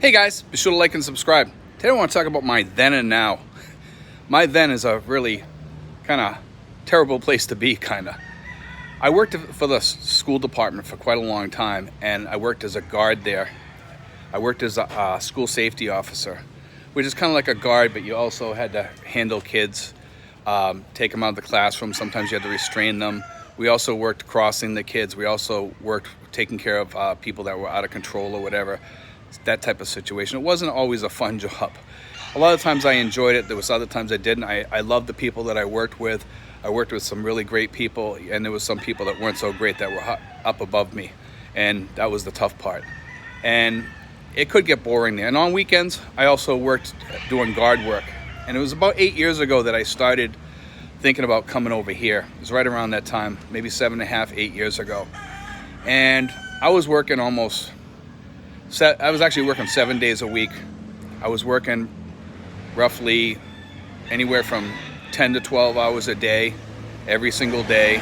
Hey guys, be sure to like and subscribe. Today I want to talk about my then and now. My then is a really kind of terrible place to be, kind of. I worked for the school department for quite a long time, and I worked as a guard there. I worked as a school safety officer, which is kind of like a guard, but you also had to handle kids, take them out of the classroom. Sometimes you had to restrain them. We also worked crossing the kids. We also worked taking care of people that were out of control or whatever. That type of situation. It wasn't always a fun job. A lot of times I enjoyed it. There was other times I didn't. I loved the people that I worked with. I worked with some really great people, and there was some people that weren't so great that were up above me, and that was the tough part. And it could get boring there. And on weekends, I also worked doing guard work. And it was about 8 years ago that I started thinking about coming over here. It was right around that time, maybe 7.5, 8 years ago. And I was working I was actually working 7 days a week. I was working roughly anywhere from 10 to 12 hours a day, every single day.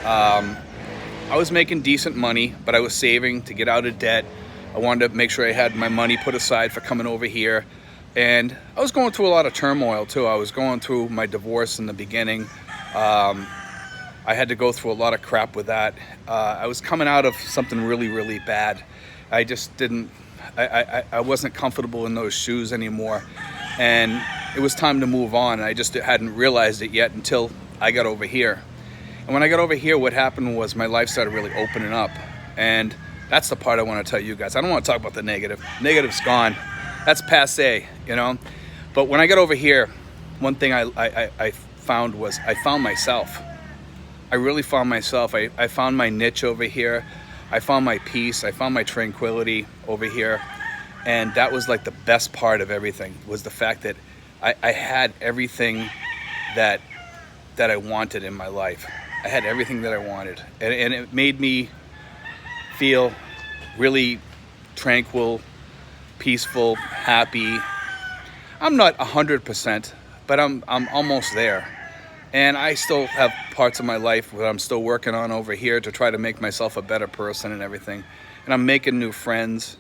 I was making decent money, but I was saving to get out of debt. I wanted to make sure I had my money put aside for coming over here. And I was going through a lot of turmoil too. I was going through my divorce in the beginning. I had to go through a lot of crap with that. I was coming out of something really, really bad. I just didn't, I wasn't comfortable in those shoes anymore. And it was time to move on. I just hadn't realized it yet until I got over here. And when I got over here, what happened was my life started really opening up. And that's the part I want to tell you guys. I don't want to talk about the negative. Negative's gone. That's passé, you know. But when I got over here, one thing I found was I found myself. I really found myself. I found my niche over here. I found my peace. I found my tranquility over here. And that was like the best part of everything, was the fact that I had everything that I wanted in my life. I had everything that I wanted. And it made me feel really tranquil, peaceful, happy. I'm not 100%, but I'm almost there. And I still have parts of my life that I'm still working on over here to try to make myself a better person and everything. And I'm making new friends.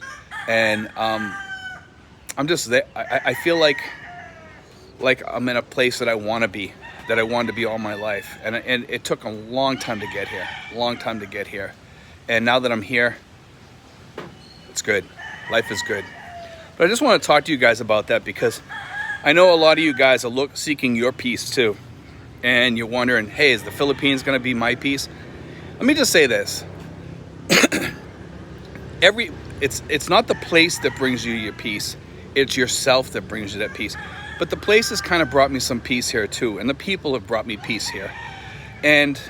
And I'm just there. I feel like I'm in a place that I want to be, that I wanted to be all my life. And it took a long time to get here. And now that I'm here, it's good. Life is good. But I just want to talk to you guys about that, because I know a lot of you guys are seeking your peace too. And you're wondering, hey, is the Philippines going to be my peace? Let me just say this. It's not the place that brings you your peace. It's yourself that brings you that peace. But the place has kind of brought me some peace here too. And the people have brought me peace here. And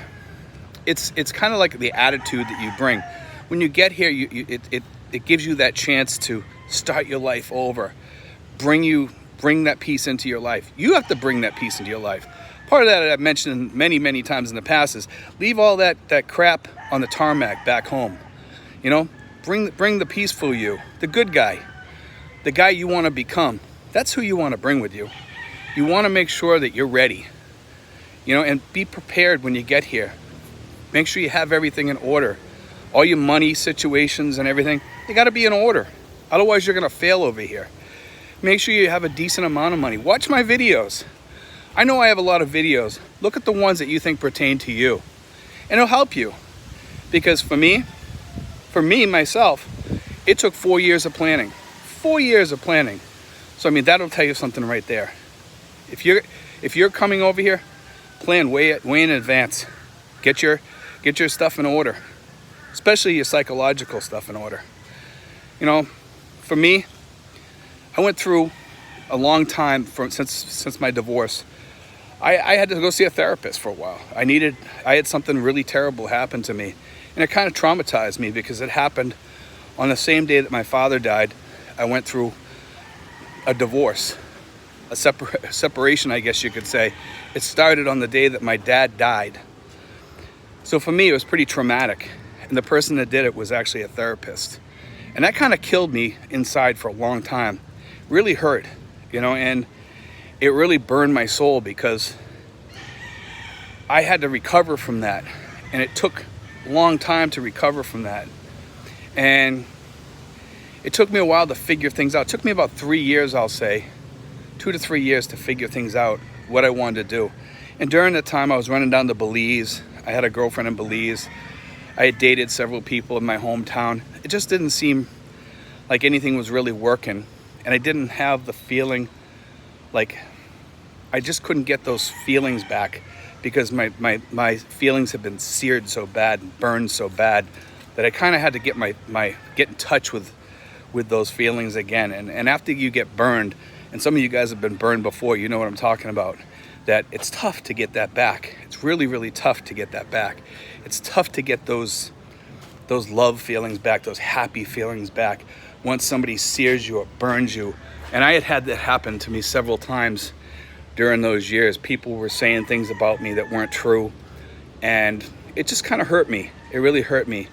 it's kind of like the attitude that you bring. When you get here, it gives you that chance to start your life over. Bring that peace into your life. You have to bring that peace into your life. Part of that I've mentioned many, many times in the past is leave all that crap on the tarmac back home. You know, bring the peaceful you, the good guy, the guy you want to become. That's who you want to bring with you. You want to make sure that you're ready, you know, and be prepared when you get here. Make sure you have everything in order. All your money situations and everything, they got to be in order. Otherwise, you're going to fail over here. Make sure you have a decent amount of money. Watch my videos. I know I have a lot of videos. Look at the ones that you think pertain to you. And it'll help you. Because for me, myself, it took 4 years of planning. 4 years of planning. So, I mean, that'll tell you something right there. If you're coming over here, plan way in advance. Get your stuff in order. Especially your psychological stuff in order. You know, for me, I went through a long time since my divorce. I had to go see a therapist for a while. I had something really terrible happen to me. And it kind of traumatized me because it happened on the same day that my father died. I went through a divorce, a separation, I guess you could say. It started on the day that my dad died. So for me, it was pretty traumatic. And the person that did it was actually a therapist. And that kind of killed me inside for a long time. Really hurt, you know, and it really burned my soul because I had to recover from that. And it took a long time to recover from that. And it took me a while to figure things out. It took me about 3 years, I'll say, 2 to 3 years to figure things out, what I wanted to do. And during that time, I was running down to Belize. I had a girlfriend in Belize. I had dated several people in my hometown. It just didn't seem like anything was really working. And I didn't have the feeling, like, I just couldn't get those feelings back because my feelings had been seared so bad and burned so bad that I kind of had to get get in touch with those feelings again. And after you get burned, and some of you guys have been burned before, you know what I'm talking about, that it's tough to get that back. It's really, really tough to get that back. It's tough to get those love feelings back, those happy feelings back once somebody sears you or burns you. And I had that happen to me several times during those years. People were saying things about me that weren't true, and it just kind of hurt me. It really hurt me.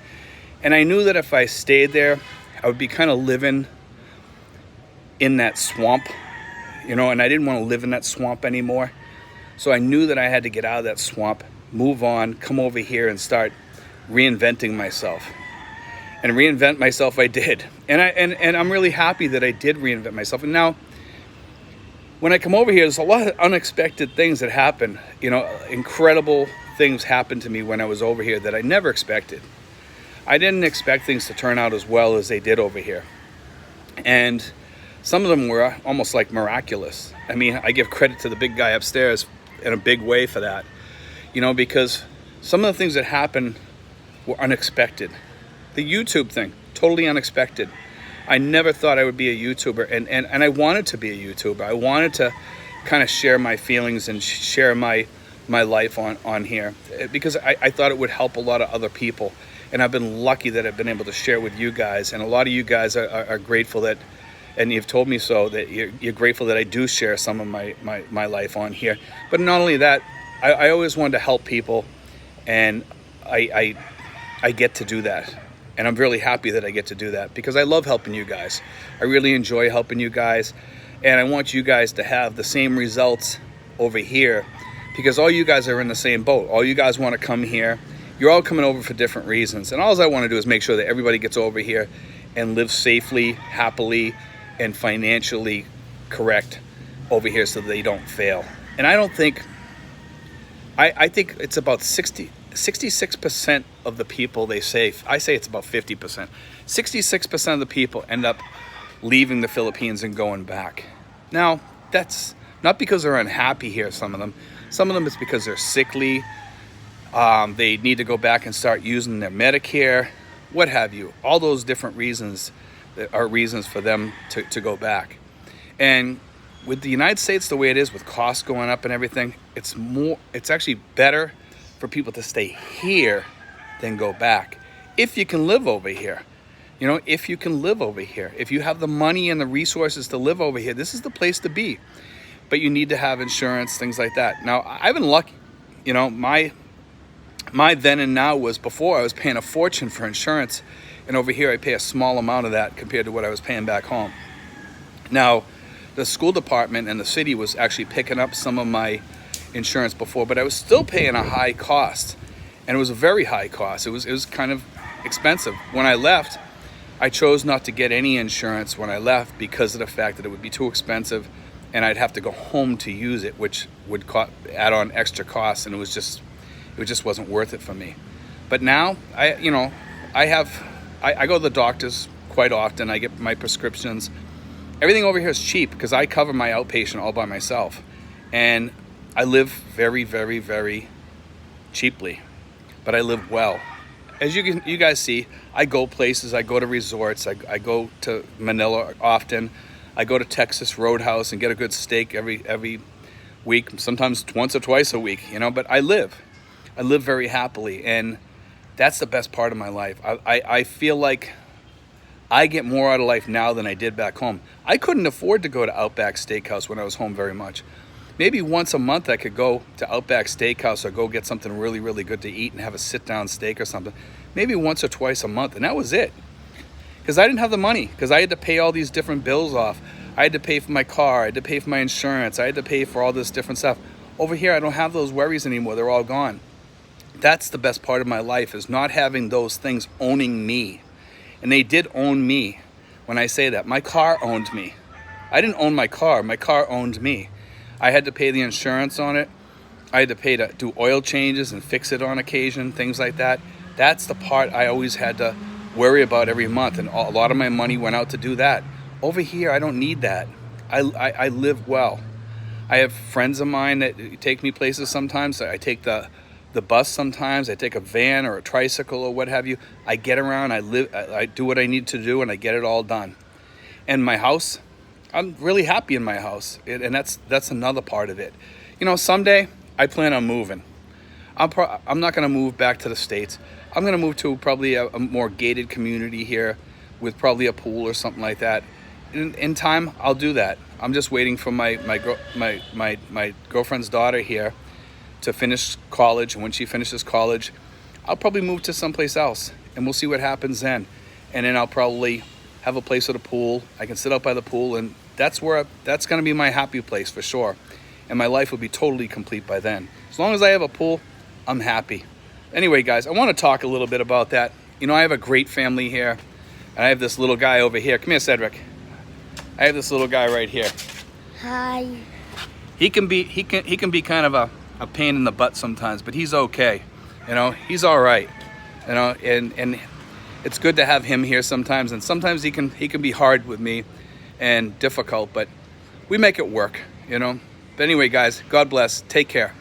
And I knew that if I stayed there, I would be kind of living in that swamp, and I didn't want to live in that swamp anymore. So I knew that I had to get out of that swamp, move on, come over here and start reinventing myself. And reinvent myself I did. And I'm really happy that I did reinvent myself. And now, when I come over here, there's a lot of unexpected things that happen. Incredible things happened to me when I was over here that I never expected. I didn't expect things to turn out as well as they did over here. And some of them were almost like miraculous. I mean, I give credit to the big guy upstairs in a big way for that, because some of the things that happened were unexpected. The YouTube thing, totally unexpected. I never thought I would be a YouTuber, and I wanted to be a YouTuber. I wanted to kind of share my feelings and share my life on here because I thought it would help a lot of other people. And I've been lucky that I've been able to share with you guys. And a lot of you guys are grateful that, and you've told me so, that you're grateful that I do share some of my life on here. But not only that, I always wanted to help people, and I get to do that. And I'm really happy that I get to do that because I love helping you guys. I really enjoy helping you guys. And I want you guys to have the same results over here because all you guys are in the same boat. All you guys want to come here. You're all coming over for different reasons. And all I want to do is make sure that everybody gets over here and lives safely, happily, and financially correct over here so that they don't fail. And I think it's about 66% of the people, I say it's about 50%. 66% of the people end up leaving the Philippines and going back. Now, that's not because they're unhappy here, some of them. Some of them it's because they're sickly. They need to go back and start using their Medicare, what have you. All those different reasons are reasons for them to go back. And with the United States the way it is, with costs going up and everything, it's actually better for people to stay here than go back. If you can live over here. If you can live over here. If you have the money and the resources to live over here, this is the place to be. But you need to have insurance, things like that. Now, I've been lucky. My then and now was before I was paying a fortune for insurance, and over here I pay a small amount of that compared to what I was paying back home. Now, the school department and the city was actually picking up some of my insurance before, but I was still paying a high cost, and it was a very high cost. It was kind of expensive. When I left, I chose not to get any insurance when I left because of the fact that it would be too expensive, and I'd have to go home to use it, which would add on extra costs, and it just wasn't worth it for me. But now, I go to the doctors quite often. I get my prescriptions. Everything over here is cheap because I cover my outpatient all by myself. And I live very, very, very cheaply, but I live well. As you guys see, I go places. I go to resorts. I go to Manila often. I go to Texas Roadhouse and get a good steak every week, sometimes once or twice a week, but I live very happily, and that's the best part of my life. I feel like I get more out of life now than I did back home. I couldn't afford to go to Outback Steakhouse when I was home very much. Maybe once a month I could go to Outback Steakhouse or go get something really, really good to eat and have a sit-down steak or something. Maybe once or twice a month, and that was it. Because I didn't have the money, because I had to pay all these different bills off. I had to pay for my car, I had to pay for my insurance, I had to pay for all this different stuff. Over here, I don't have those worries anymore. They're all gone. That's the best part of my life, is not having those things owning me. And they did own me. when I say that. My car owned me. I didn't own my car owned me. I had to pay the insurance on it. I had to pay to do oil changes and fix it on occasion, things like that. That's the part I always had to worry about every month, and a lot of my money went out to do that. Over here, I don't need that. I live well. I have friends of mine that take me places sometimes. I take the bus sometimes. I take a van or a tricycle or what have you. I get around, I do what I need to do, and I get it all done. And my house, I'm really happy in my house, and that's another part of it. You know, someday I plan on moving. I'm not going to move back to the States. I'm going to move to probably a more gated community here with probably a pool or something like that. In time, I'll do that. I'm just waiting for my girlfriend's daughter here to finish college. And when she finishes college, I'll probably move to someplace else, and we'll see what happens then. And then I'll probably have a place with a pool. I can sit out by the pool, and that's going to be my happy place for sure. And my life will be totally complete by then. As long as I have a pool, I'm happy. Anyway, guys, I want to talk a little bit about that. You know, I have a great family here, and I have this little guy over here. Come here, Cedric. I have this little guy right here. Hi. He can be kind of a pain in the butt sometimes, but he's okay. You know, he's all right. You know, and it's good to have him here sometimes, and sometimes he can be hard with me and difficult, but we make it work, you know. But anyway, guys, God bless. Take care.